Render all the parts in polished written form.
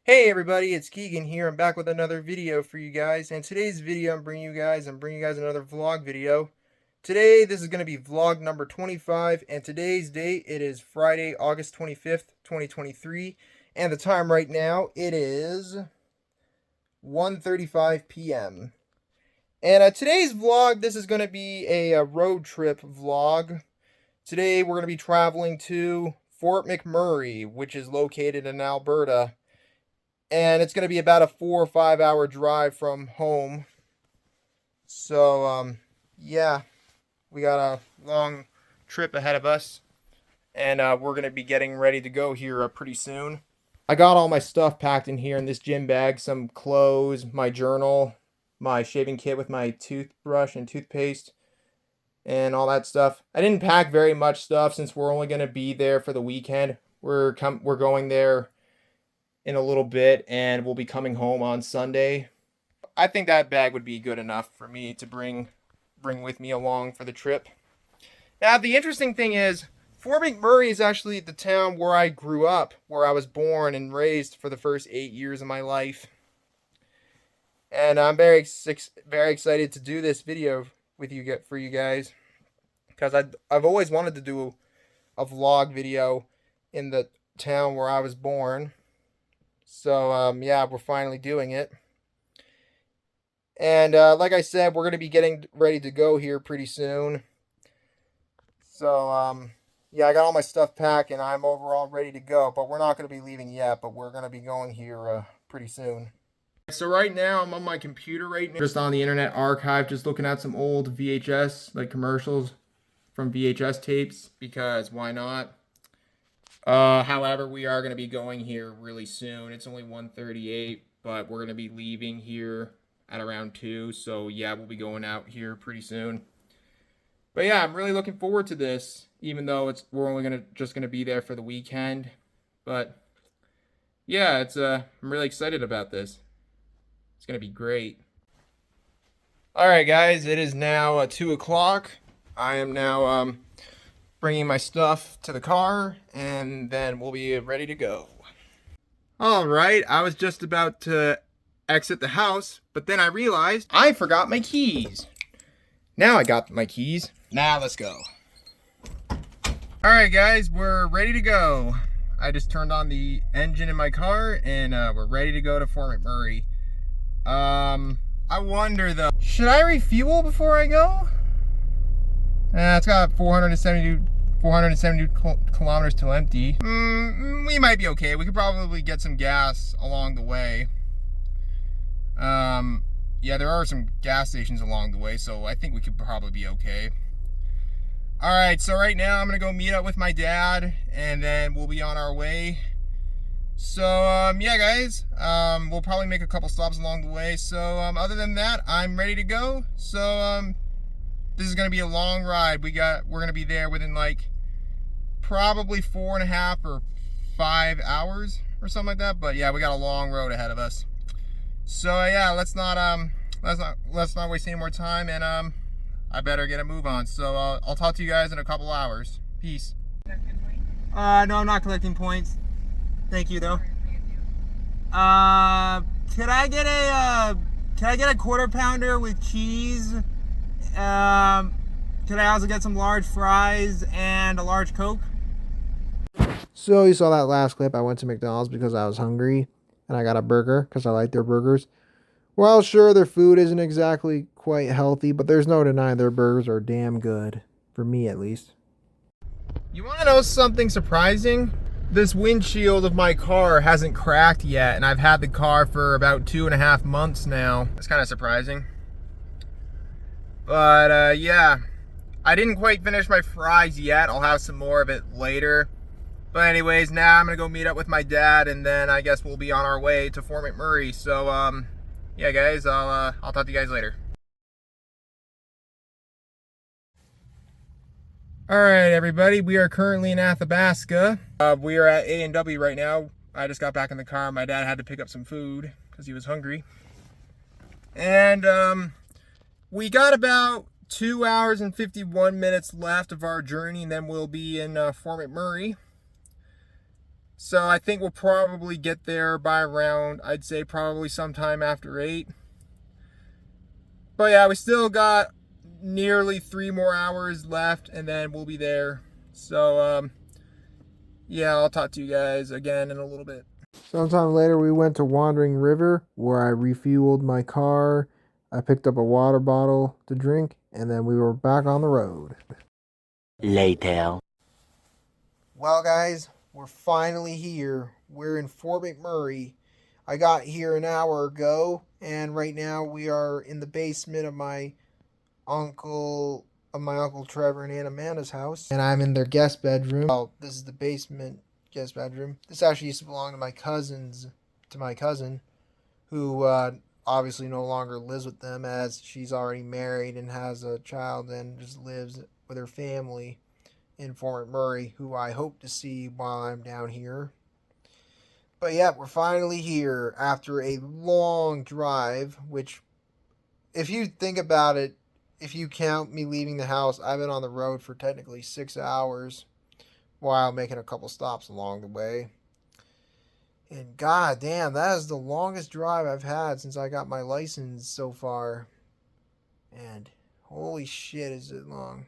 Hey everybody, it's Keegan here. I'm back with another video for you guys. And today's video I'm bringing you guys another vlog video. Today this is going to be vlog number 25, and today's date it is Friday, August 25th, 2023, and the time right now it is 1:35 p.m. And today's vlog, this is going to be a road trip vlog. Today we're going to be traveling to Fort McMurray, which is located in Alberta. And it's going to be about a 4 or 5 hour drive from home. So, yeah, we got a long trip ahead of us. And we're going to be getting ready to go here pretty soon. I got all my stuff packed in here in this gym bag. Some clothes, my journal, my shaving kit with my toothbrush and toothpaste, and all that stuff. I didn't pack very much stuff since we're only going to be there for the weekend. We're going there in a little bit, and we'll be coming home on Sunday. I think that bag would be good enough for me to bring with me along for the trip. Now, the interesting thing is, Fort McMurray is actually the town where I grew up, where I was born and raised for the first 8 years of my life. And I'm very excited to do this video with you for you guys, because I've always wanted to do a vlog video in the town where I was born. So, yeah, we're finally doing it. And, like I said, we're going to be getting ready to go here pretty soon. So, yeah, I got all my stuff packed and I'm overall ready to go. But we're not going to be leaving yet, but we're going to be going here pretty soon. So right now, I'm on my computer right now. Just on the Internet Archive, just looking at some old VHS, like commercials from VHS tapes, because why not? However, we are going to be going here really soon. It's only 1:38, but we're going to be leaving here at around 2. So, yeah, we'll be going out here pretty soon. But, yeah, I'm really looking forward to this, even though we're only just going to be there for the weekend. But, yeah, I'm really excited about this. It's going to be great. All right, guys, it is now 2 o'clock. I am now bringing my stuff to the car, and then we'll be ready to go. All right, I was just about to exit the house, but then I realized I forgot my keys. Now I got my keys. Now let's go. All right, guys, we're ready to go. I just turned on the engine in my car, and we're ready to go to Fort McMurray. I wonder though, should I refuel before I go? It's got 472 kilometers till empty. We might be okay. We could probably get some gas along the way. Yeah, there are some gas stations along the way, so I think we could probably be okay. Alright, so right now I'm gonna go meet up with my dad, and then we'll be on our way. So, yeah, guys, we'll probably make a couple stops along the way. So, other than that, I'm ready to go. So, this is going to be a long ride. We're going to be there within like probably 4.5 or 5 hours or something like that. But yeah, we got a long road ahead of us. So yeah, let's not waste any more time, and I better get a move on. So I'll talk to you guys in a couple hours. Peace. No, I'm not collecting points. Thank you though. Could I get a quarter pounder with cheese? Could I also get some large fries and a large Coke? So you saw that last clip. I went to McDonald's because I was hungry, and I got a burger because I like their burgers. Well, sure, their food isn't exactly quite healthy, but there's no denying their burgers are damn good. For me, at least. You want to know something surprising? This windshield of my car hasn't cracked yet, and I've had the car for about 2.5 months now. That's kind of surprising. But, yeah, I didn't quite finish my fries yet. I'll have some more of it later. But anyways, now I'm going to go meet up with my dad, and then I guess we'll be on our way to Fort McMurray. So, yeah, guys, I'll talk to you guys later. All right, everybody, we are currently in Athabasca. We are at A&W right now. I just got back in the car. My dad had to pick up some food because he was hungry. And, we got about 2 hours and 51 minutes left of our journey, and then we'll be in Fort McMurray. So I think we'll probably get there by around, I'd say probably sometime after 8. But yeah, we still got nearly 3 more hours left, and then we'll be there. So yeah, I'll talk to you guys again in a little bit. Sometime later, we went to Wandering River where I refueled my car. I picked up a water bottle to drink, and then we were back on the road. Later. Well, guys, we're finally here. We're in Fort McMurray. I got here an hour ago, and right now we are in the basement of my uncle Trevor and Aunt Amanda's house, and I'm in their guest bedroom. Well, this is the basement guest bedroom. This actually used to belong to my cousin, who obviously no longer lives with them, as she's already married and has a child and just lives with her family in Fort McMurray, who I hope to see while I'm down here. But yeah, we're finally here after a long drive, which, if you think about it, if you count me leaving the house, I've been on the road for technically 6 hours while making a couple stops along the way. And god damn, that is the longest drive I've had since I got my license so far. And holy shit, is it long.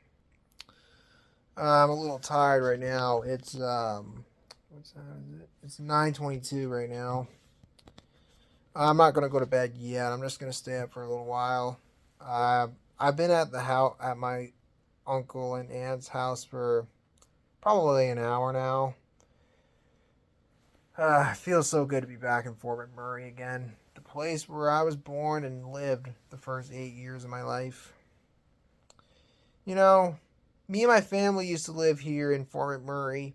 I'm a little tired right now. It's what time is it? It's 9:22 right now. I'm not gonna go to bed yet. I'm just gonna stay up for a little while. I've been at the house at my uncle and aunt's house for probably an hour now. It feels so good to be back in Fort McMurray again, the place where I was born and lived the first 8 years of my life. You know, me and my family used to live here in Fort McMurray.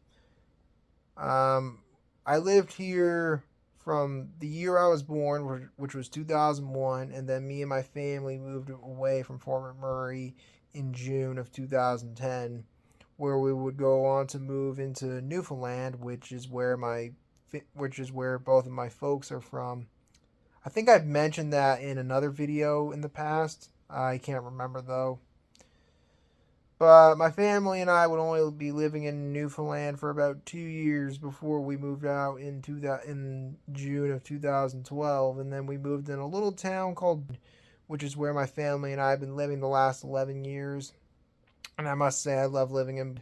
I lived here from the year I was born, which was 2001, and then me and my family moved away from Fort McMurray in June of 2010, where we would go on to move into Newfoundland, which is where both of my folks are from. I think I've mentioned that in another video in the past. I can't remember though. But my family and I would only be living in Newfoundland for about 2 years before we moved out in June of 2012, and then we moved in a little town called, which is where my family and I have been living the last 11 years. And I must say, I love living in.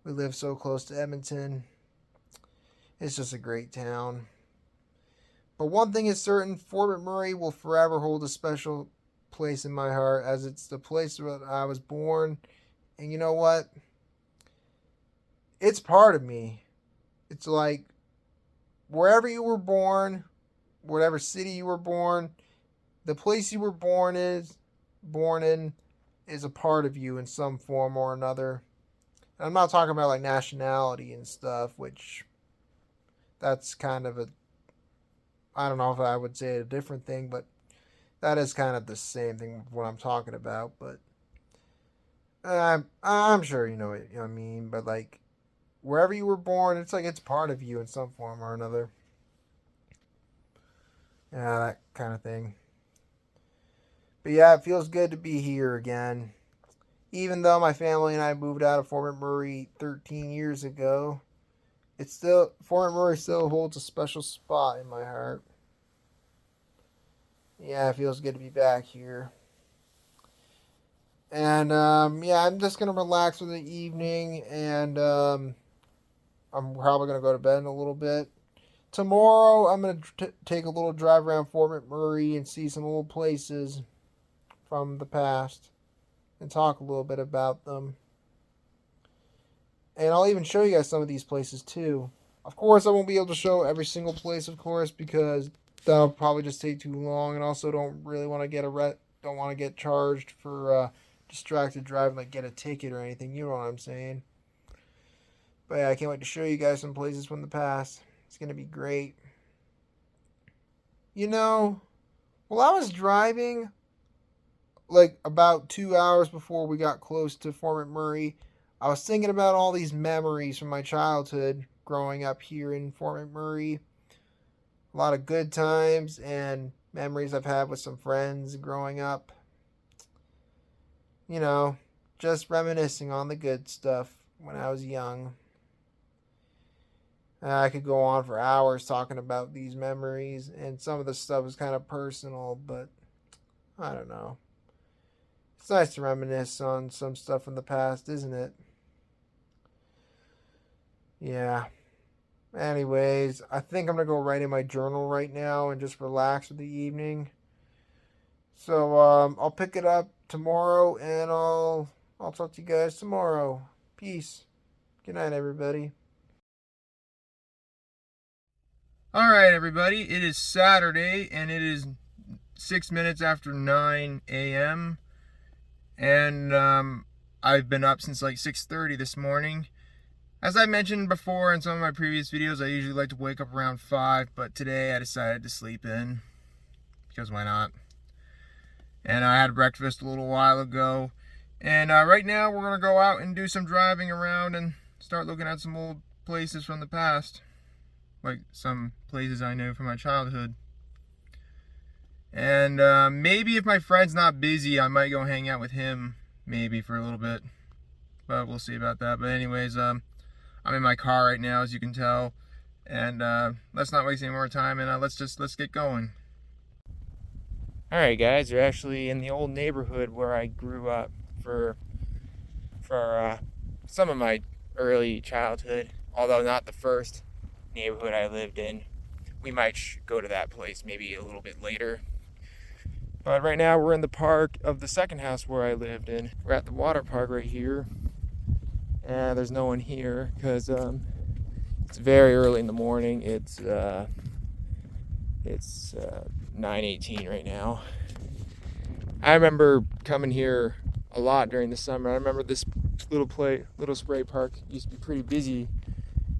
We live so close to Edmonton. It's just a great town. But one thing is certain, Fort McMurray will forever hold a special place in my heart, as it's the place where I was born. And you know what? It's part of me. It's like wherever you were born, whatever city you were born, the place you were born in is a part of you in some form or another. And I'm not talking about like nationality and stuff, which that's kind of I don't know if I would say a different thing, but that is kind of the same thing with what I'm talking about. But I'm sure you know what I mean. But like wherever you were born, it's like it's part of you in some form or another. Yeah, that kind of thing. But yeah, it feels good to be here again. Even though my family and I moved out of Fort McMurray 13 years ago, Fort McMurray still holds a special spot in my heart. Yeah, it feels good to be back here. And yeah, I'm just gonna relax for the evening, and I'm probably gonna go to bed in a little bit. Tomorrow, I'm gonna take a little drive around Fort McMurray and see some old places from the past, and talk a little bit about them. And I'll even show you guys some of these places too. Of course, I won't be able to show every single place, of course, because that'll probably just take too long, and also don't really want to get charged for distracted driving, like get a ticket or anything. You know what I'm saying? But yeah, I can't wait to show you guys some places from the past. It's gonna be great. You know, while I was driving, like about 2 hours before we got close to Fort McMurray, I was thinking about all these memories from my childhood growing up here in Fort McMurray. A lot of good times and memories I've had with some friends growing up. You know, just reminiscing on the good stuff when I was young. I could go on for hours talking about these memories, and some of the stuff is kind of personal, but I don't know. It's nice to reminisce on some stuff from the past, isn't it? Yeah. Anyways, I think I'm gonna go write in my journal right now and just relax for the evening. So I'll pick it up tomorrow, and I'll talk to you guys tomorrow. Peace. Good night, everybody. All right, everybody. It is Saturday, and it is 6 minutes after 9 a.m. And I've been up since like 6:30 this morning. As I mentioned before in some of my previous videos, I usually like to wake up around 5, but today I decided to sleep in, because why not? And I had breakfast a little while ago. And right now we're going to go out and do some driving around and start looking at some old places from the past. Like some places I know from my childhood. And maybe if my friend's not busy, I might go hang out with him maybe for a little bit. But we'll see about that. But anyways, I'm in my car right now, as you can tell. And let's not waste any more time, and let's get going. Alright guys, we're actually in the old neighborhood where I grew up for some of my early childhood, although not the first neighborhood I lived in. We might go to that place maybe a little bit later. But right now we're in the park of the second house where I lived in. We're at the water park right here. And there's no one here because it's very early in the morning. It's 9:18 right now. I remember coming here a lot during the summer. I remember this little spray park used to be pretty busy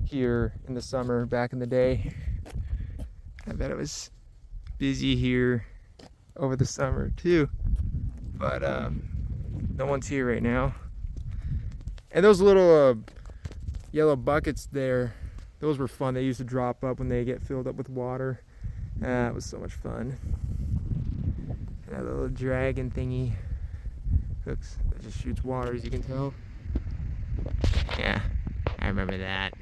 here in the summer back in the day. I bet it was busy here over the summer too. But no one's here right now. And those little yellow buckets there, those were fun. They used to drop up when they get filled up with water. It was so much fun. And that little dragon thingy hooks that just shoots water, as you can tell. Yeah, I remember that.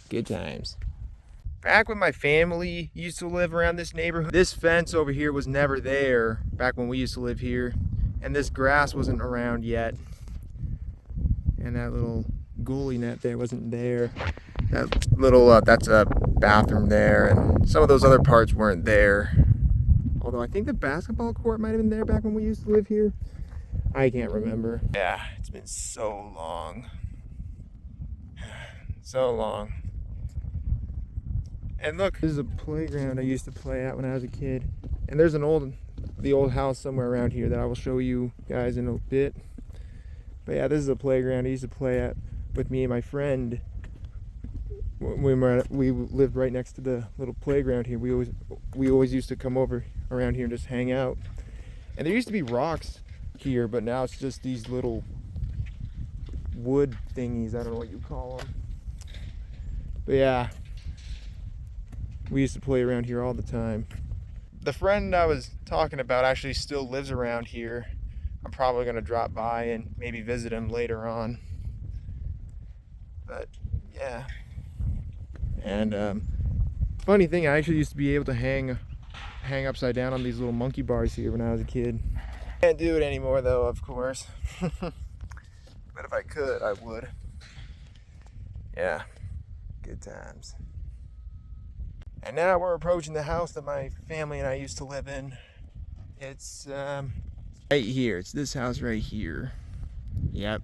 Good times. Back when my family used to live around this neighborhood, this fence over here was never there back when we used to live here. And this grass wasn't around yet. And that little goalie net there wasn't there. That little, that's a bathroom there. And some of those other parts weren't there. Although I think the basketball court might have been there back when we used to live here. I can't remember. Yeah, it's been so long. So long. And look, this is a playground I used to play at when I was a kid. And there's the old house somewhere around here that I will show you guys in a bit. But yeah, this is a playground I used to play at with me and my friend. We lived right next to the little playground here. We always used to come over around here and just hang out. And there used to be rocks here, but now it's just these little wood thingies. I don't know what you call them. But yeah, we used to play around here all the time. The friend I was talking about actually still lives around here. I'm probably going to drop by and maybe visit him later on. But yeah. And funny thing, I actually used to be able to hang upside down on these little monkey bars here when I was a kid. Can't do it anymore though, of course. But if I could, I would. Yeah, good times. And now we're approaching the house that my family and I used to live in. It's right here. It's this house right here. Yep.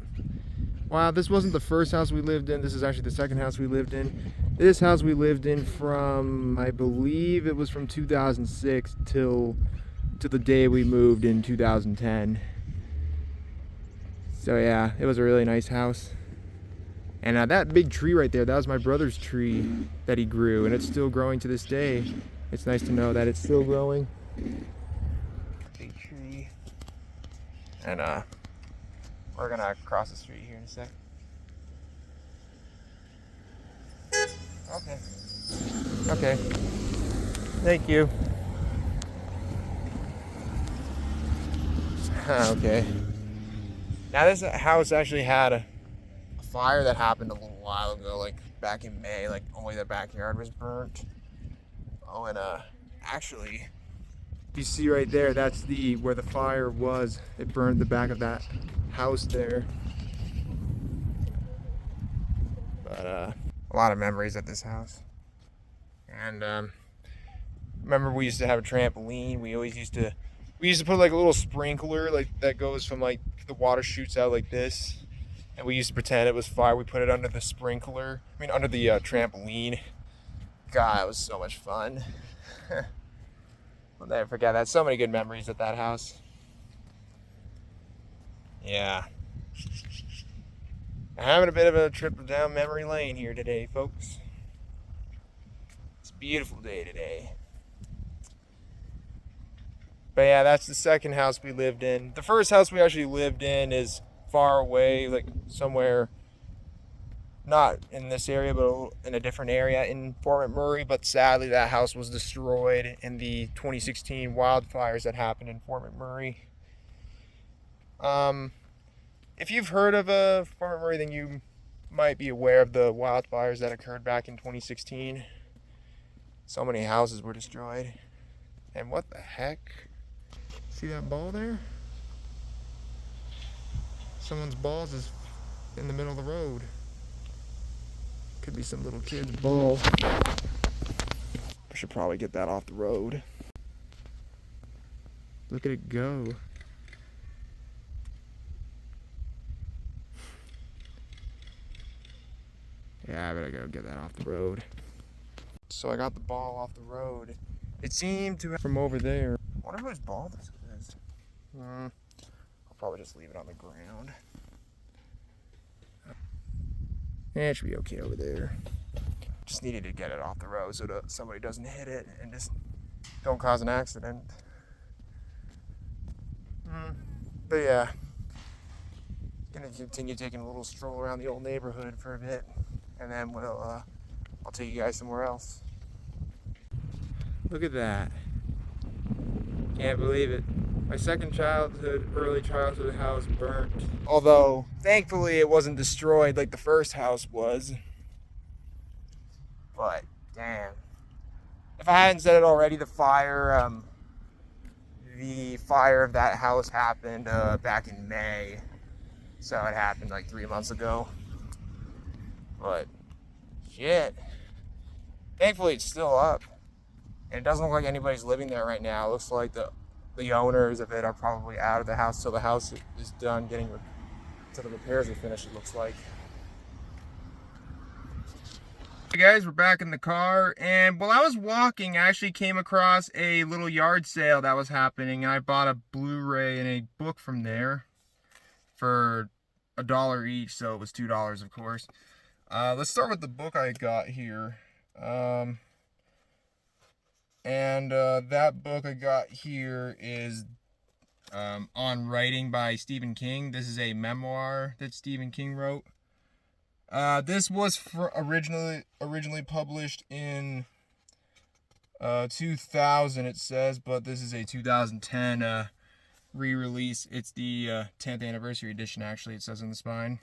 Wow, this wasn't the first house we lived in. This is actually the second house we lived in. This house we lived in from, I believe it was from 2006 to the day we moved in 2010. So yeah, it was a really nice house. And that big tree right there, that was my brother's tree that he grew, and it's still growing to this day. It's nice to know that it's still growing. Big tree. And we're gonna cross the street here in a sec. Okay. Okay. Thank you. Okay. Now this house actually had a fire that happened a little while while ago, like back in May, like only the backyard was burnt. Oh, and actually, you see right there, that's where the fire was. It burned the back of that house there. But a lot of memories at this house. And remember, we used to have a trampoline. We used to put like a little sprinkler like that goes from like the water shoots out like this, and we used to pretend it was fire. We put it under the sprinkler. I mean, under the trampoline. God, it was so much fun. I'll never forget that. So many good memories at that house. Yeah. Having a bit of a trip down memory lane here today, folks. It's a beautiful day today. But yeah, that's the second house we lived in. The first house we actually lived in is far away, like somewhere not in this area, but in a different area in Fort McMurray. But sadly, that house was destroyed in the 2016 wildfires that happened in Fort McMurray. If you've heard of Fort McMurray, then you might be aware of the wildfires that occurred back in 2016. So many houses were destroyed. And what the heck? See that ball there? Someone's balls is in the middle of the road. Could be some little kid's ball. I should probably get that off the road. Look at it go. Yeah, I better go get that off the road. So I got the ball off the road. It seemed to from over there. I wonder whose ball this is. I'll probably just leave it on the ground. It should be okay over there. Just needed to get it off the road so that somebody doesn't hit it and just don't cause an accident. But yeah, gonna continue taking a little stroll around the old neighborhood for a bit, and then I'll take you guys somewhere else. Look at that. Can't believe it. My second early childhood house burnt. Although, thankfully it wasn't destroyed like the first house was. But, damn. If I hadn't said it already, the fire of that house happened back in May. So it happened like 3 months ago. But, shit. Thankfully it's still up. And it doesn't look like anybody's living there right now. It looks like the owners of it are probably out of the house till the house is done till the repairs are finished, it looks like. Hey guys, we're back in the car, and while I was walking, I actually came across a little yard sale that was happening, and I bought a Blu-ray and a book from there for $1 each, so it was $2, of course. Let's start with the book I got here. That book I got here is On Writing by Stephen King. This is a memoir that Stephen King wrote. This was originally published in 2000, it says, but this is a 2010 re-release. It's the 10th anniversary edition, actually, it says on the spine.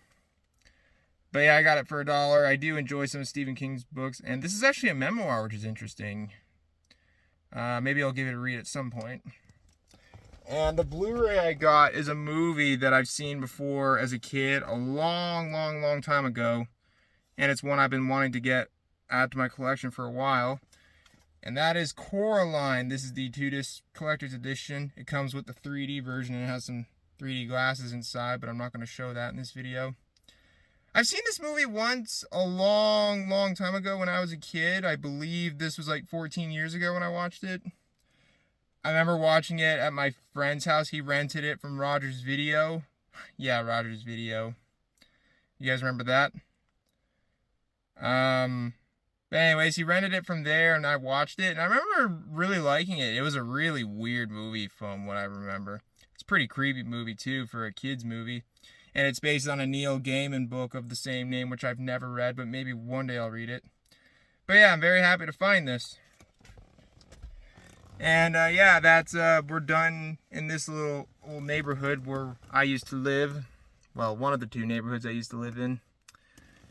But yeah, I got it for $1. I do enjoy some of Stephen King's books, and this is actually a memoir, which is interesting. Maybe I'll give it a read at some point. And the Blu-ray I got is a movie that I've seen before as a kid, a long time ago. And it's one I've been wanting to get add to my collection for a while. And that is Coraline. This is the 2-disc collector's edition. It comes with the 3D version and it has some 3D glasses inside, but I'm not going to show that in this video. I've seen this movie once a long time ago when I was a kid. I believe this was like 14 years ago when I watched it. I remember watching it at my friend's house. He rented it from Rogers Video. Yeah, Rogers Video. You guys remember that? But anyways, he rented it from there and I watched it. And I remember really liking it. It was a really weird movie from what I remember. It's a pretty creepy movie too for a kid's movie. And it's based on a Neil Gaiman book of the same name, which I've never read, but maybe one day I'll read it. But yeah, I'm very happy to find this. And yeah, that's we're done in this little old neighborhood where I used to live. Well, one of the two neighborhoods I used to live in.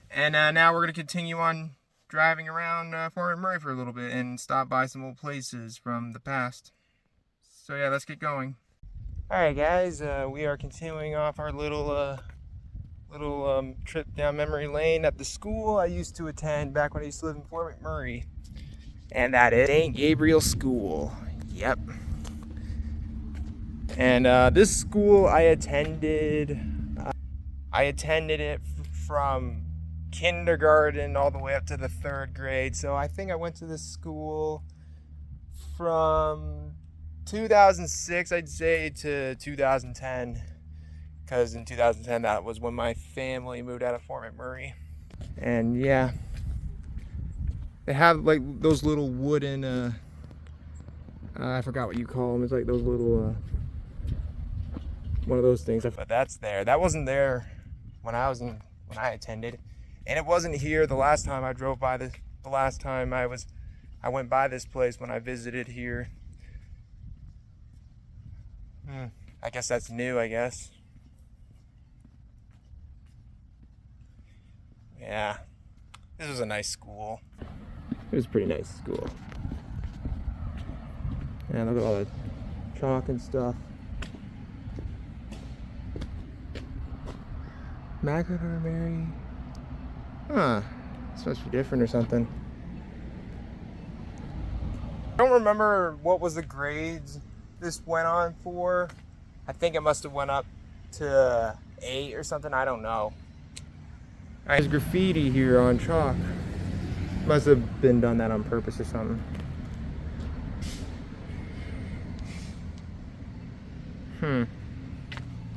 And now we're going to continue on driving around Fort McMurray for a little bit and stop by some old places from the past. So yeah, let's get going. Alright guys, we are continuing off our little trip down memory lane at the school I used to attend back when I used to live in Fort McMurray. And that is St. Gabriel School. Yep. And this school I attended it from kindergarten all the way up to the 3rd grade. So I think I went to this school from 2006, I'd say, to 2010. Because in 2010, that was when my family moved out of Fort McMurray. And yeah, they have like those little wooden, I forgot what you call them. It's like those little, one of those things. But that's there. That wasn't there when I attended. And it wasn't here the last time I drove by this, the last time I went by this place when I visited here. I guess that's new, I guess. Yeah, this was a nice school. It was a pretty nice school. And look at all the chalk and stuff. McMurray. Huh, it's supposed to be different or something. I don't remember what was the grades this went on for. I think it must have went up to 8 or something, I don't know. There's graffiti here on chalk. Must have been done that on purpose or something.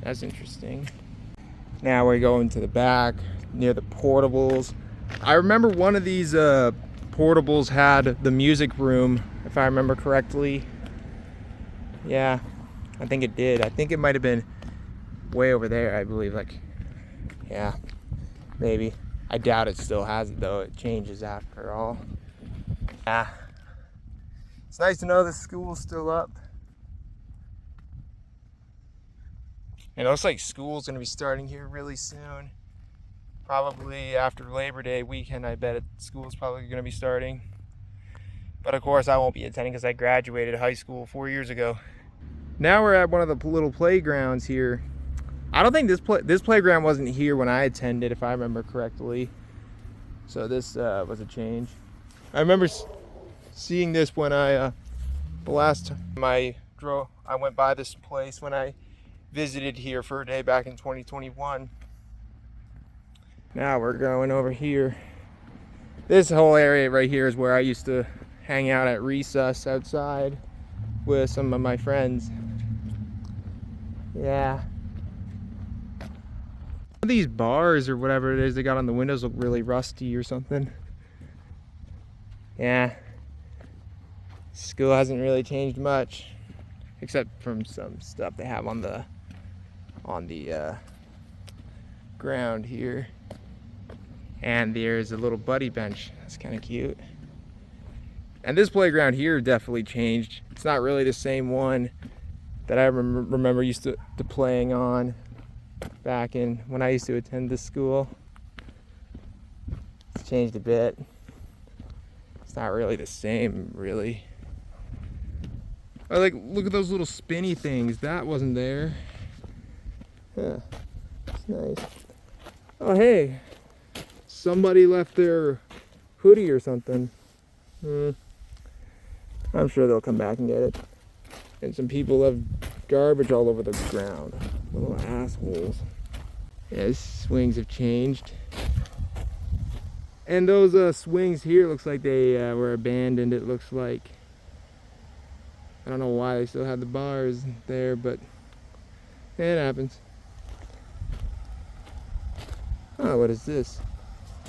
That's interesting. Now we're going to the back near the portables. I remember one of these portables had the music room, if I remember correctly. Yeah, I think it did. I think it might have been way over there, I believe. Like, yeah. Maybe. I doubt it still has it though. It changes after all. Yeah. It's nice to know the school's still up. And it looks like school's gonna be starting here really soon. Probably after Labor Day weekend, I bet school's probably gonna be starting. But of course I won't be attending because I graduated high school 4 years ago. Now we're at one of the little playgrounds here. I don't think this playground wasn't here when I attended, if I remember correctly. So this was a change. I remember seeing this when the last time I went by this place when I visited here for a day back in 2021. Now we're going over here. This whole area right here is where I used to hang out at recess outside with some of my friends. Yeah. These bars or whatever it is they got on the windows look really rusty or something. Yeah. School hasn't really changed much, except from some stuff they have on the ground here. And there's a little buddy bench. That's kind of cute. And this playground here definitely changed. It's not really the same one that I remember used to playing on back in when I used to attend this school. It's changed a bit. It's not really the same, really. I like, look at those little spinny things. That wasn't there. Yeah, it's nice. Oh hey, somebody left their hoodie or something. I'm sure they'll come back and get it. And some people left garbage all over the ground. Little assholes. Yeah, these swings have changed. And those swings here looks like they were abandoned, it looks like. I don't know why they still have the bars there, but it happens. Oh, what is this?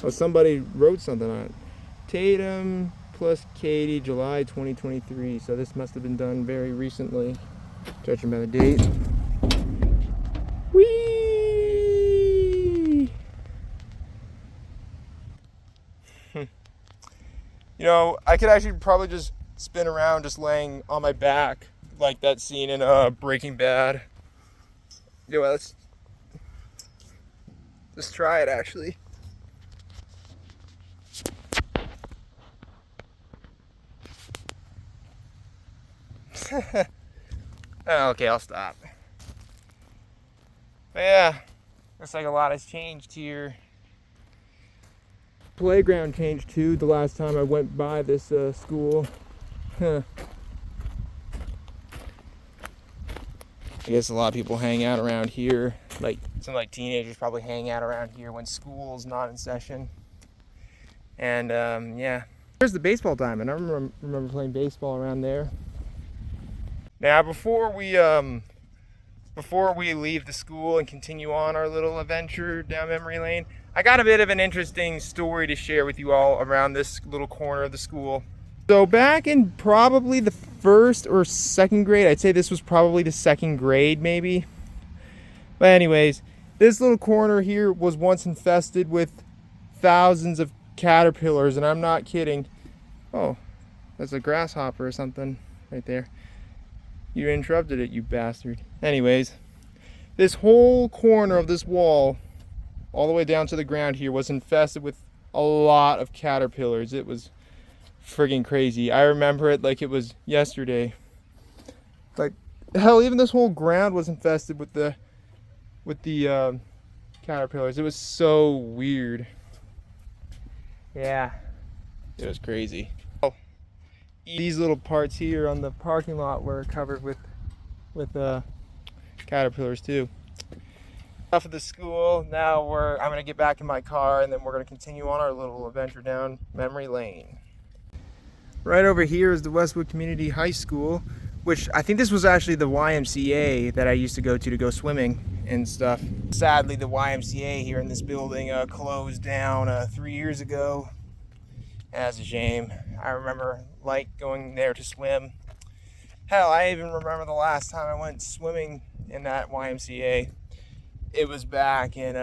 Oh, somebody wrote something on it. Tatum plus Katie, July 2023. So this must have been done very recently, judging by the date. Whee! You know, I could actually probably just spin around just laying on my back like that scene in Breaking Bad. Yeah, well, let's try it actually. Okay, I'll stop. But yeah, looks like a lot has changed here. Playground changed too the last time I went by this school. I guess a lot of people hang out around here. Like some teenagers probably hang out around here when school's not in session. And yeah, there's the baseball diamond. I remember playing baseball around there. Now before we leave the school and continue on our little adventure down memory lane, I got a bit of an interesting story to share with you all around this little corner of the school. So back in probably the first or second grade, I'd say this was probably the second grade maybe. But anyways, this little corner here was once infested with thousands of caterpillars, and I'm not kidding. Oh, that's a grasshopper or something right there. You interrupted it, you bastard. Anyways, this whole corner of this wall, all the way down to the ground here, was infested with a lot of caterpillars. It was friggin' crazy. I remember it like it was yesterday. Like, hell, even this whole ground was infested with the caterpillars. It was so weird. Yeah, it was crazy. These little parts here on the parking lot were covered with caterpillars too. Enough of the school. Now I'm gonna get back in my car, and then we're gonna continue on our little adventure down memory lane. Right over here is the Westwood Community High School, which I think this was actually the YMCA that I used to go swimming and stuff. Sadly, the YMCA here in this building closed down 3 years ago. That's a shame. I remember going there to swim. Hell, I even remember the last time I went swimming in that YMCA. It was back in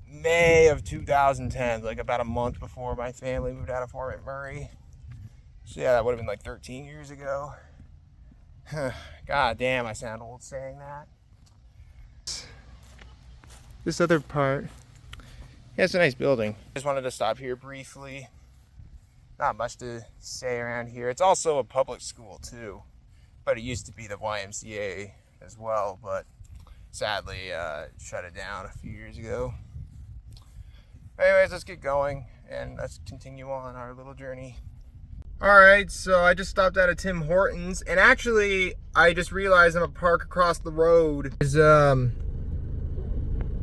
May of 2010, like about a month before my family moved out of Fort McMurray. So yeah, that would have been like 13 years ago. God damn, I sound old saying that. This other part, yeah, it's a nice building. Just wanted to stop here briefly. Not much to say around here. It's also a public school too, but it used to be the YMCA as well, but sadly shut it down a few years ago. Anyways, let's get going and let's continue on our little journey. Alright, so I just stopped at a Tim Hortons, and actually I just realized I'm a park across the road is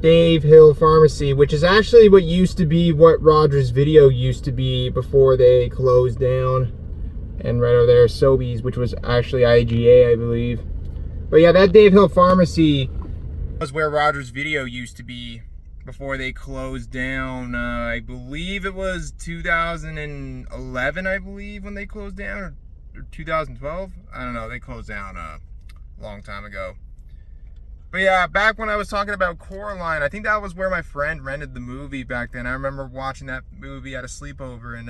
Dave Hill Pharmacy, which is actually what used to be what Rogers Video used to be before they closed down. And right over there is Sobeys, which was actually IGA, I believe. But yeah, that Dave Hill Pharmacy was where Rogers Video used to be before they closed down. I believe it was 2011, I believe, when they closed down, or 2012. I don't know, they closed down a long time ago. But yeah, back when I was talking about Coraline, I think that was where my friend rented the movie back then. I remember watching that movie at a sleepover, and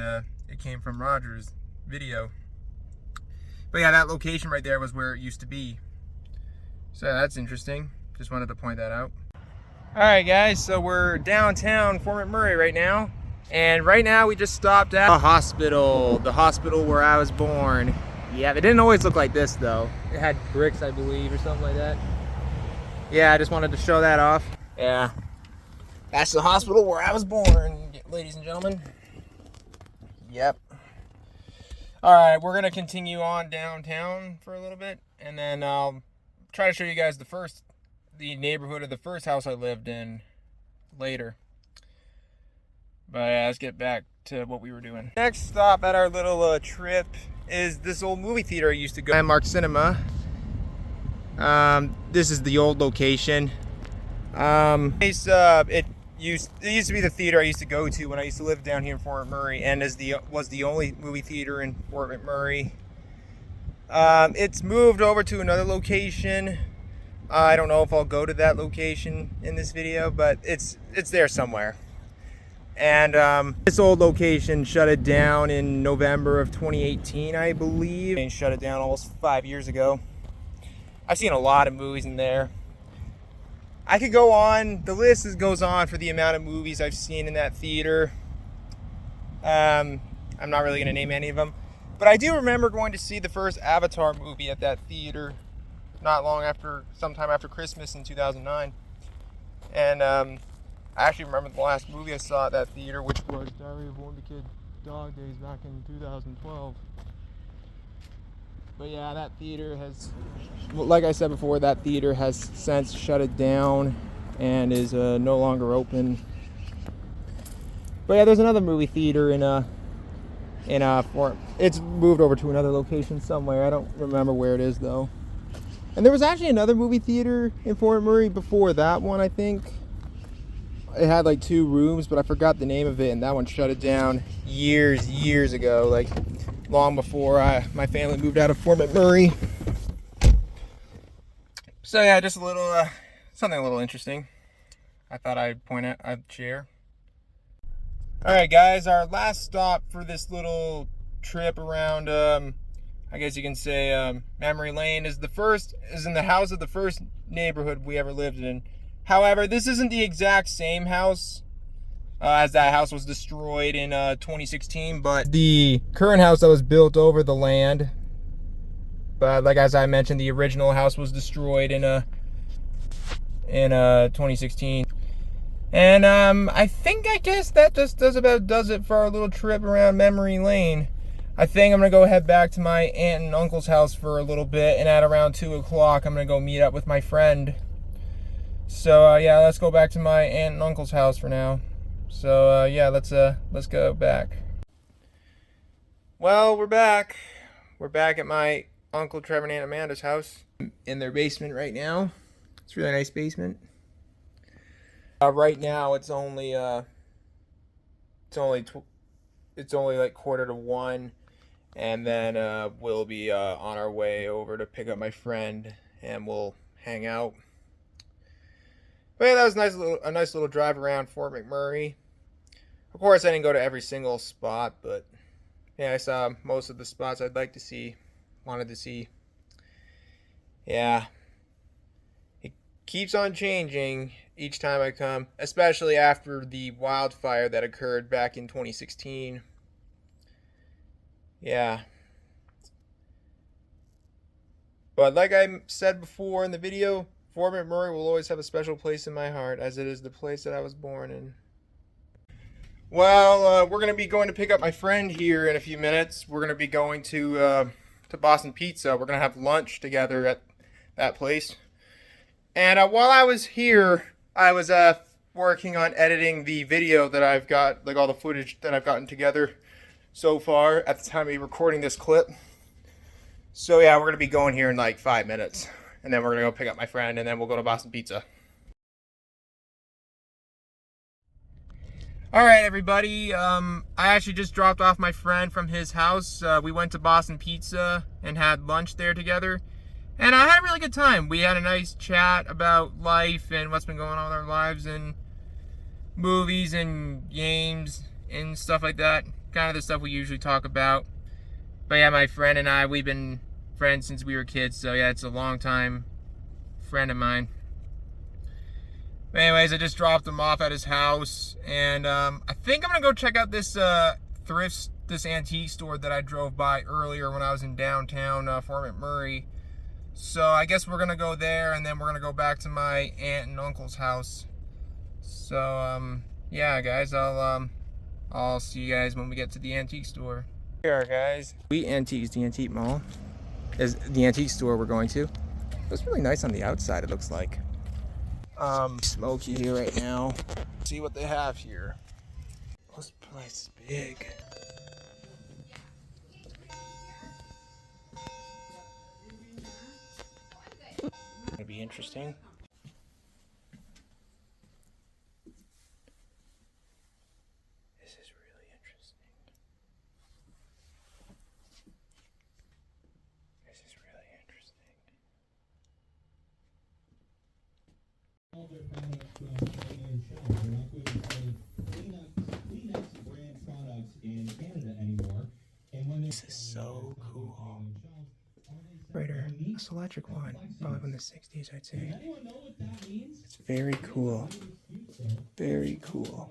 it came from Rogers Video. But yeah, that location right there was where it used to be. So that's interesting. Just wanted to point that out. Alright guys, so we're downtown Fort McMurray right now. And right now we just stopped at a hospital. The hospital where I was born. Yeah, they didn't always look like this though. It had bricks, I believe, or something like that. Yeah, I just wanted to show that off. Yeah, that's the hospital where I was born, ladies and gentlemen. Yep. Alright, we're going to continue on downtown for a little bit, and then I'll try to show you guys the neighborhood of the first house I lived in later. But yeah, let's get back to what we were doing. Next stop at our little trip is this old movie theater I used to go to, Landmark Cinema. This is the old location. It used to be the theater I used to go to when I used to live down here in Fort McMurray, and was the only movie theater in Fort McMurray. It's moved over to another location. I don't know if I'll go to that location in this video, but it's there somewhere. And this old location shut it down in November of 2018, I believe, and shut it down almost 5 years ago. I've seen a lot of movies in there. I could go on, the list goes on for the amount of movies I've seen in that theater. I'm not really going to name any of them. But I do remember going to see the first Avatar movie at that theater not long after, sometime after Christmas in 2009. And I actually remember the last movie I saw at that theater, which was Diary of a Wimpy Kid Dog Days back in 2012. But yeah, that theater has, like I said before, that theater has since shut it down and is no longer open. But yeah, there's another movie theater in Fort. It's moved over to another location somewhere. I don't remember where it is though. And there was actually another movie theater in Fort McMurray before that one, I think. It had like 2 rooms, but I forgot the name of it, and that one shut it down years ago, like long before my family moved out of Fort McMurray. So yeah, just a little something a little interesting. I thought I'd point out, I'd share. All right, guys, our last stop for this little trip around, I guess you can say, memory lane is in the house of the first neighborhood we ever lived in. However, this isn't the exact same house, as that house was destroyed in 2016, but the current house that was built over the land, but like as I mentioned, the original house was destroyed in 2016. And I guess that just does it for our little trip around memory lane. I think I'm gonna go head back to my aunt and uncle's house for a little bit, and at around 2 o'clock I'm gonna go meet up with my friend. So yeah, let's go back to my aunt and uncle's house for now. So yeah, let's go back. Well, we're back. We're back at my Uncle Trevor and Aunt Amanda's house in their basement right now. It's a really nice basement. Right now it's only like 1:45, and then we'll be on our way over to pick up my friend, and we'll hang out. But yeah, that was a nice little drive around Fort McMurray. Of course, I didn't go to every single spot, but yeah, I saw most of the spots I'd like to see, wanted to see. Yeah, it keeps on changing each time I come, especially after the wildfire that occurred back in 2016. Yeah. But like I said before in the video, Fort McMurray will always have a special place in my heart, as it is the place that I was born in. Well, we're going to be going to pick up my friend here in a few minutes. We're going to be going to Boston Pizza. We're going to have lunch together at that place. And while I was here, I was working on editing the video that I've got, like all the footage that I've gotten together so far at the time of recording this clip. So yeah, we're going to be going here in like 5 minutes. And then we're going to go pick up my friend, and then we'll go to Boston Pizza. All right, everybody. I actually just dropped off my friend from his house. We went to Boston Pizza and had lunch there together. And I had a really good time. We had a nice chat about life and what's been going on with our lives and movies and games and stuff like that. Kind of the stuff we usually talk about. But yeah, my friend and I, we've been friends since we were kids. So yeah, it's a long time friend of mine. But anyways, I just dropped him off at his house. And I think I'm going to go check out this this antique store that I drove by earlier when I was in downtown Fort McMurray. So I guess we're gonna go there, and then we're gonna go back to my aunt and uncle's house. So yeah, guys, I'll see you guys when we get to the antique store. Here are, guys. We Antiques, the antique mall, is the antique store we're going to. It's really nice on the outside, it looks like. Smoky here right now. See what they have here. This place is big. Gonna be interesting. This is really interesting. This is really interesting. All their products and shelves. They're not doing Kleenex brand products in Canada anymore. And when This is so cool. Brighter, it's electric one, probably from the 60s, I'd say. It's very cool. Very cool.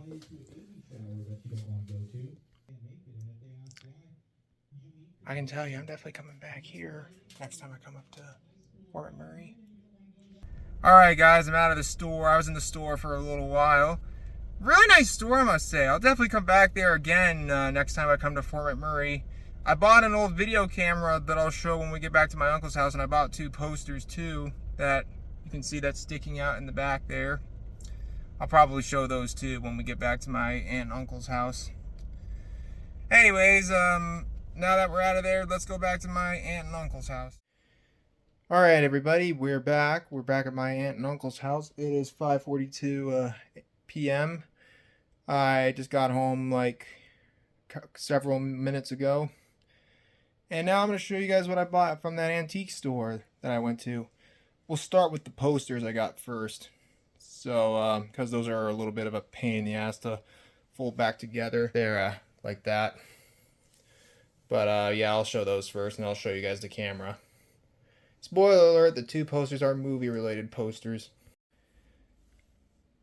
I can tell you, I'm definitely coming back here next time I come up to Fort McMurray. Alright guys, I'm out of the store. I was in the store for a little while. Really nice store, I must say. I'll definitely come back there again next time I come to Fort McMurray. I bought an old video camera that I'll show when we get back to my uncle's house, and I bought 2 posters too that you can see that's sticking out in the back there. I'll probably show those too when we get back to my aunt and uncle's house. Anyways, now that we're out of there, let's go back to my aunt and uncle's house. Alright everybody, we're back. We're back at my aunt and uncle's house. It is 5:42 p.m. I just got home like several minutes ago. And now I'm going to show you guys what I bought from that antique store that I went to. We'll start with the posters I got first. So, because those are a little bit of a pain in the ass to fold back together. They're like that. But yeah, I'll show those first and I'll show you guys the camera. Spoiler alert, the 2 posters are movie related posters.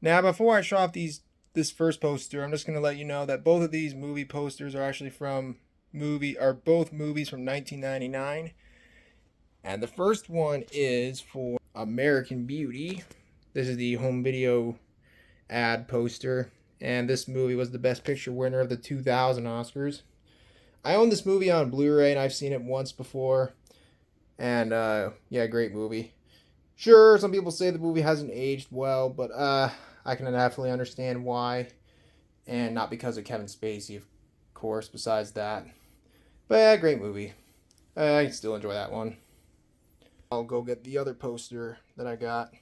Now before I show off this first poster, I'm just going to let you know that both of these movie posters are actually from both movies from 1999. And the first one is for American Beauty. This is the home video ad poster. And this movie was the Best Picture winner of the 2000 Oscars. I own this movie on Blu-ray and I've seen it once before. And yeah, great movie. Sure, some people say the movie hasn't aged well, but I can definitely understand why. And not because of Kevin Spacey, of course, besides that. But yeah, great movie. I can still enjoy that one. I'll go get the other poster that I got.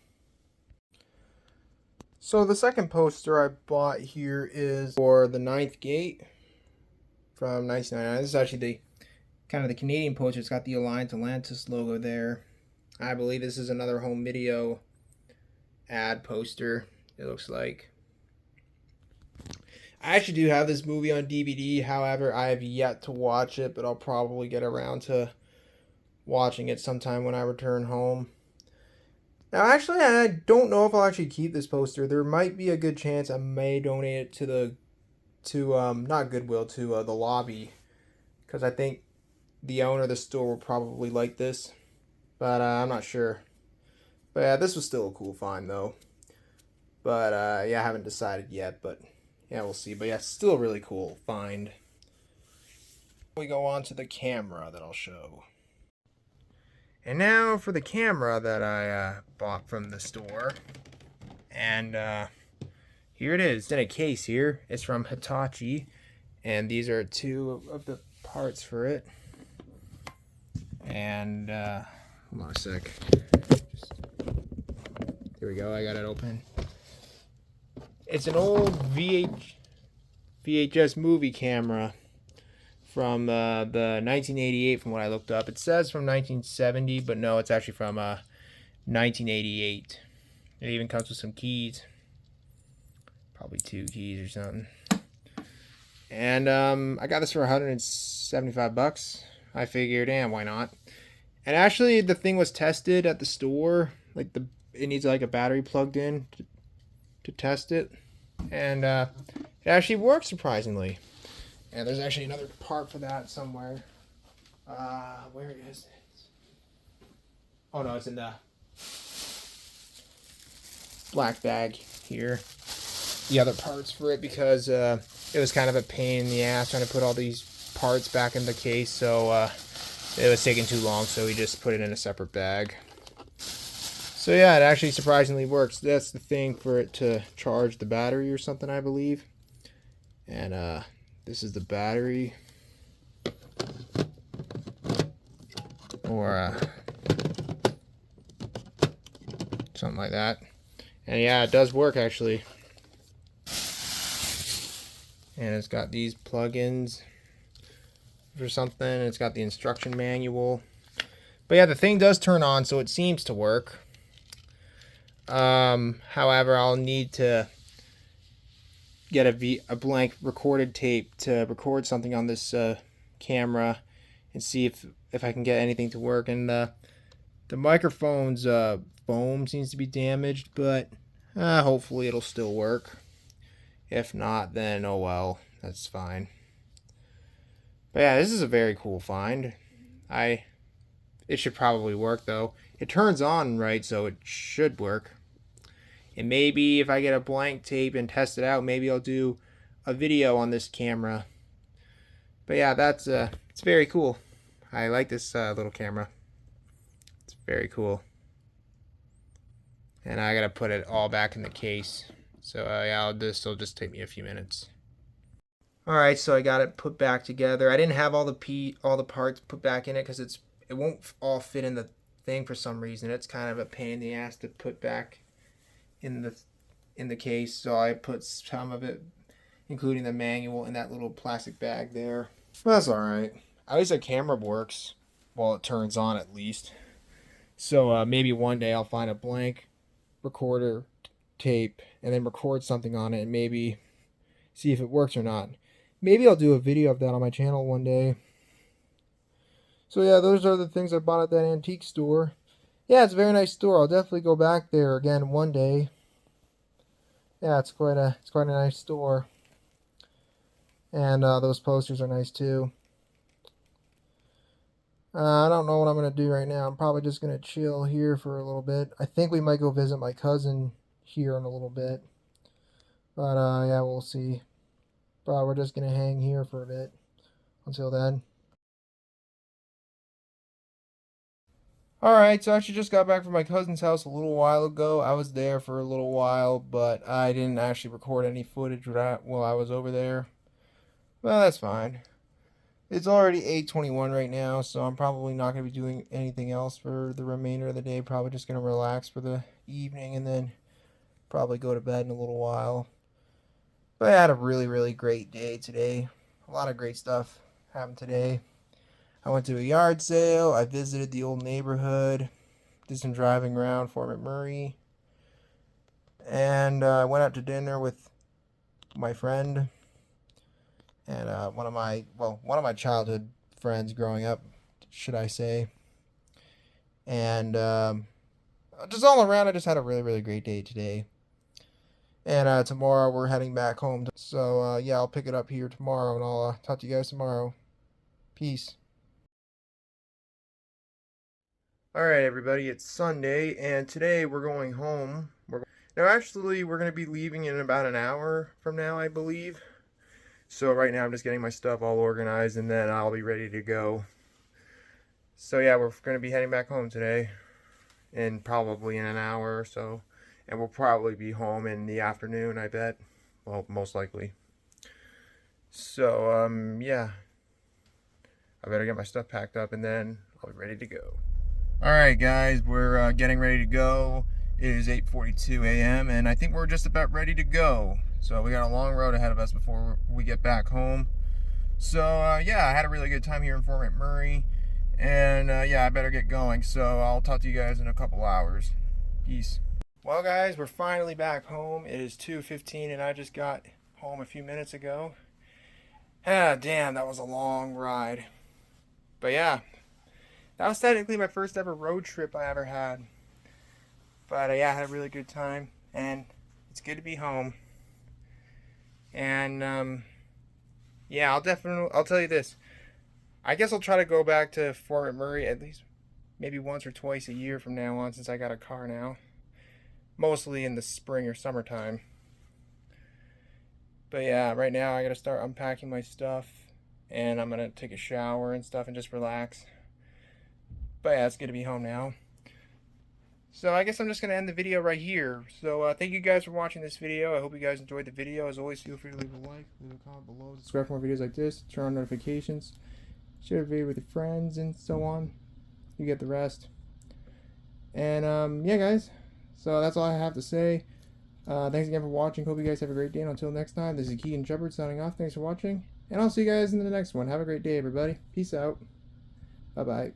So the second poster I bought here is for The Ninth Gate from 1999. This is actually the kind of the Canadian poster. It's got the Alliance Atlantis logo there. I believe this is another home video ad poster, it looks like. I actually do have this movie on DVD, however, I have yet to watch it, but I'll probably get around to watching it sometime when I return home. Now, actually, I don't know if I'll actually keep this poster. There might be a good chance I may donate it to not Goodwill, to the lobby, because I think the owner of the store will probably like this, but I'm not sure. But yeah, this was still a cool find though. But yeah, I haven't decided yet, but yeah, we'll see. But yeah, still a really cool find. We go on to the camera that I'll show. And now for the camera that I bought from the store. And here it is. It's in a case here. It's from Hitachi. And these are 2 of the parts for it. And hold on a sec. Here we go. I got it open. It's an old VHS movie camera from the 1988 from what I looked up. It says from 1970, but no, it's actually from 1988. It even comes with some keys. Probably 2 keys or something. And I got this for $175. I figured, why not? And actually, the thing was tested at the store. Like it needs like a battery plugged in to test it, and it actually works surprisingly. And there's actually another part for that somewhere. Where is it? Oh no, it's in the black bag here. The other parts for it, because it was kind of a pain in the ass trying to put all these parts back in the case, so it was taking too long, so we just put it in a separate bag. So yeah, it actually surprisingly works. That's the thing for it to charge the battery or something, I believe. And this is the battery. Or something like that. And yeah, it does work actually. And it's got these plugins for something. It's got the instruction manual. But yeah, the thing does turn on, so it seems to work. However, I'll need to get a blank recorded tape to record something on this camera and see if I can get anything to work. And the microphone's foam seems to be damaged, but hopefully it'll still work. If not, then oh well, that's fine. But yeah, this is a very cool find. It should probably work though. It turns on right, so it should work. And maybe if I get a blank tape and test it out, maybe I'll do a video on this camera. But yeah, it's very cool. I like this little camera. It's very cool. And I gotta put it all back in the case. So yeah, this will just take me a few minutes. Alright, so I got it put back together. I didn't have all the parts put back in it because it won't all fit in the thing for some reason. It's kind of a pain in the ass to put back in the case. So I put some of it, including the manual, in that little plastic bag there. Well, that's alright. At least the camera works. Well, it turns on at least. So maybe one day I'll find a blank recorder tape and then record something on it and maybe see if it works or not. Maybe I'll do a video of that on my channel one day. So yeah, those are the things I bought at that antique store. Yeah, it's a very nice store. I'll definitely go back there again one day. Yeah, it's quite a nice store. And those posters are nice too. I don't know what I'm going to do right now. I'm probably just going to chill here for a little bit. I think we might go visit my cousin here in a little bit. But yeah, we'll see. But we're just going to hang here for a bit until then. Alright, so I actually just got back from my cousin's house a little while ago. I was there for a little while, but I didn't actually record any footage while I was over there. Well, that's fine. It's already 8:21 right now, so I'm probably not going to be doing anything else for the remainder of the day. Probably just going to relax for the evening and then probably go to bed in a little while. But I had a really, really great day today. A lot of great stuff happened today. I went to a yard sale. I visited the old neighborhood. Did some driving around Fort McMurray. And I went out to dinner with my friend. And one of my childhood friends growing up, should I say. And just all around, I just had a really, really great day today. And tomorrow we're heading back home. So yeah, I'll pick it up here tomorrow, and I'll talk to you guys tomorrow. Peace. Alright everybody, it's Sunday, and today we're going home. Actually, we're going to be leaving in about an hour from now, I believe. So right now I'm just getting my stuff all organized, and then I'll be ready to go. So yeah, we're going to be heading back home today, and probably in an hour or so. And we'll probably be home in the afternoon, I bet. Well, most likely. So, yeah. I better get my stuff packed up, and then I'll be ready to go. Alright guys, we're getting ready to go. It is 8:42 a.m. and I think we're just about ready to go. So we got a long road ahead of us before we get back home. So yeah, I had a really good time here in Fort McMurray. And yeah, I better get going. So I'll talk to you guys in a couple hours. Peace. Well guys, we're finally back home. It is 2:15 and I just got home a few minutes ago. Ah, damn, that was a long ride. But yeah. That was technically my first ever road trip I ever had. But yeah, I had a really good time. And it's good to be home. And yeah, I'll tell you this. I guess I'll try to go back to Fort McMurray at least maybe once or twice a year from now on, since I got a car now. Mostly in the spring or summertime. But yeah, right now I gotta start unpacking my stuff. And I'm gonna take a shower and stuff and just relax. But yeah, it's good to be home now. So I guess I'm just going to end the video right here. So thank you guys for watching this video. I hope you guys enjoyed the video. As always, feel free to leave a like, leave a comment below, subscribe for more videos like this, turn on notifications, share the video with your friends, and so on. You get the rest. And yeah guys, so that's all I have to say. Thanks again for watching. Hope you guys have a great day, and until next time, this is Keegan Shepard signing off. Thanks for watching, and I'll see you guys in the next one. Have a great day, everybody. Peace out. Bye-bye.